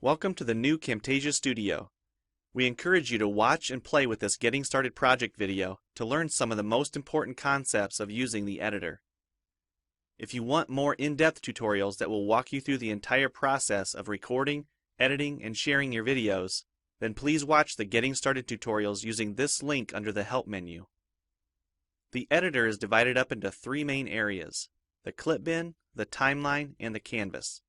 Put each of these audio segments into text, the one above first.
Welcome to the new Camtasia Studio. We encourage you to watch and play with this Getting Started project video to learn some of the most important concepts of using the editor. If you want more in-depth tutorials that will walk you through the entire process of recording, editing, and sharing your videos, then please watch the Getting Started tutorials using this link under the Help menu. The editor is divided up into three main areas: the clip bin, the timeline, and the canvas.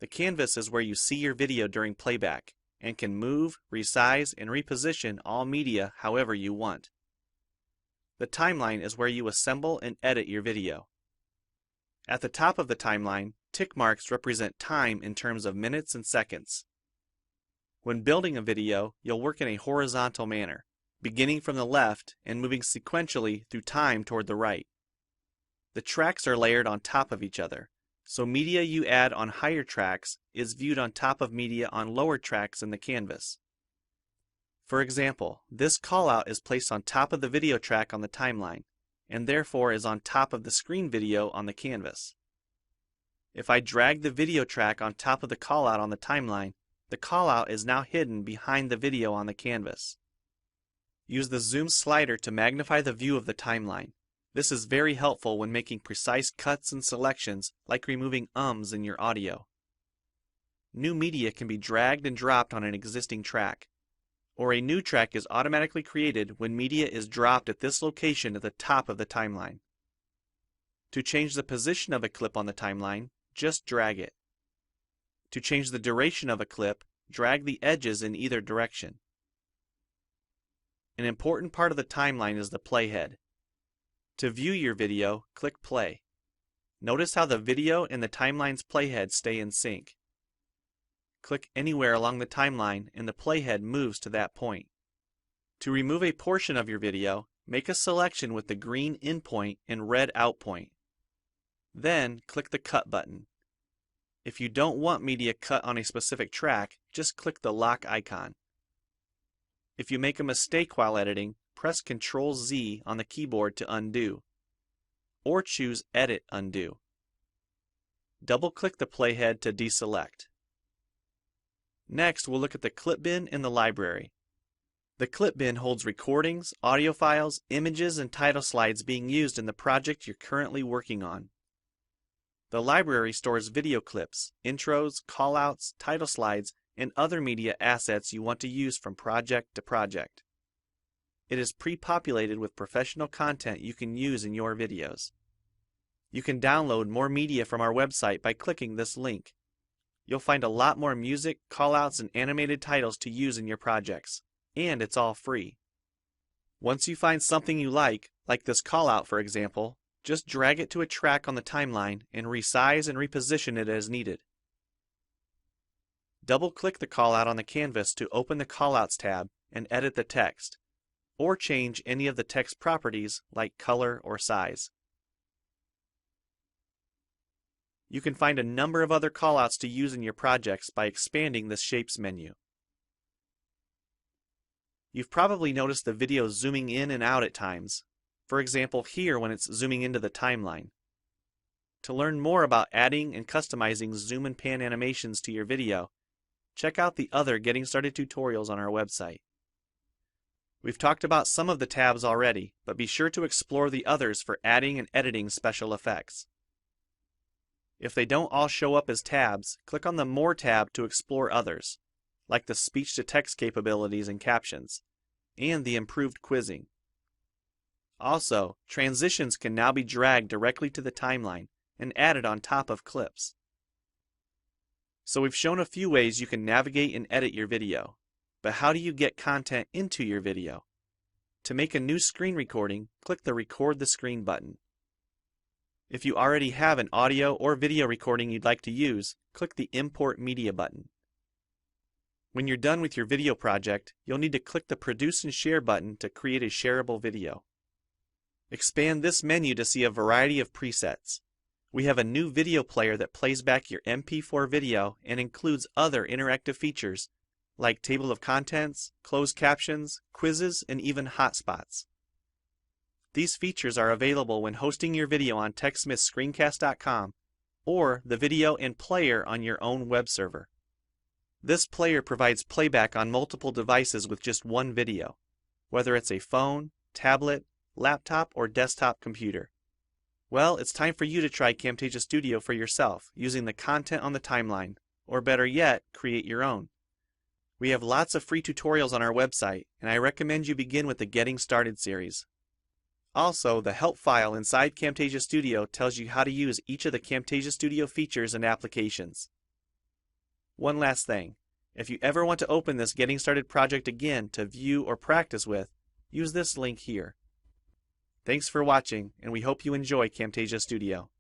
The canvas is where you see your video during playback and can move, resize, and reposition all media however you want. The timeline is where you assemble and edit your video. At the top of the timeline, tick marks represent time in terms of minutes and seconds. When building a video, you'll work in a horizontal manner, beginning from the left and moving sequentially through time toward the right. The tracks are layered on top of each other, so media you add on higher tracks is viewed on top of media on lower tracks in the canvas. For example, this callout is placed on top of the video track on the timeline, and therefore is on top of the screen video on the canvas. If I drag the video track on top of the callout on the timeline, the callout is now hidden behind the video on the canvas. Use the zoom slider to magnify the view of the timeline. This is very helpful when making precise cuts and selections, like removing ums in your audio. New media can be dragged and dropped on an existing track, or a new track is automatically created when media is dropped at this location at the top of the timeline. To change the position of a clip on the timeline, just drag it. To change the duration of a clip, drag the edges in either direction. An important part of the timeline is the playhead. To view your video, click play. Notice how the video and the timeline's playhead stay in sync. Click anywhere along the timeline and the playhead moves to that point. To remove a portion of your video, make a selection with the green in point and red out point. Then click the cut button. If you don't want media cut on a specific track, just click the lock icon. If you make a mistake while editing, press Ctrl-Z on the keyboard to undo, or choose Edit Undo. Double-click the playhead to deselect. Next, we'll look at the clip bin in the library. The clip bin holds recordings, audio files, images, and title slides being used in the project you're currently working on. The library stores video clips, intros, callouts, title slides, and other media assets you want to use from project to project. It is pre-populated with professional content you can use in your videos. You can download more media from our website by clicking this link. You'll find a lot more music, callouts, and animated titles to use in your projects, and it's all free. Once you find something you like this callout for example, just drag it to a track on the timeline and resize and reposition it as needed. Double-click the callout on the canvas to open the Callouts tab and edit the text, or change any of the text properties like color or size. You can find a number of other callouts to use in your projects by expanding the Shapes menu. You've probably noticed the video zooming in and out at times, for example here when it's zooming into the timeline. To learn more about adding and customizing zoom and pan animations to your video, check out the other Getting Started tutorials on our website. We've talked about some of the tabs already, but be sure to explore the others for adding and editing special effects. If they don't all show up as tabs, click on the More tab to explore others, like the speech-to-text capabilities and captions, and the improved quizzing. Also, transitions can now be dragged directly to the timeline and added on top of clips. So we've shown a few ways you can navigate and edit your video. But how do you get content into your video? To make a new screen recording, click the Record the Screen button. If you already have an audio or video recording you'd like to use, click the Import Media button. When you're done with your video project, you'll need to click the Produce and Share button to create a shareable video. Expand this menu to see a variety of presets. We have a new video player that plays back your MP4 video and includes other interactive features like table of contents, closed captions, quizzes, and even hotspots. These features are available when hosting your video on TechSmithScreencast.com or the video and player on your own web server. This player provides playback on multiple devices with just one video, whether it's a phone, tablet, laptop, or desktop computer. Well, it's time for you to try Camtasia Studio for yourself using the content on the timeline, or better yet, create your own. We have lots of free tutorials on our website, and I recommend you begin with the Getting Started series. Also, the help file inside Camtasia Studio tells you how to use each of the Camtasia Studio features and applications. One last thing, if you ever want to open this Getting Started project again to view or practice with, use this link here. Thanks for watching, and we hope you enjoy Camtasia Studio.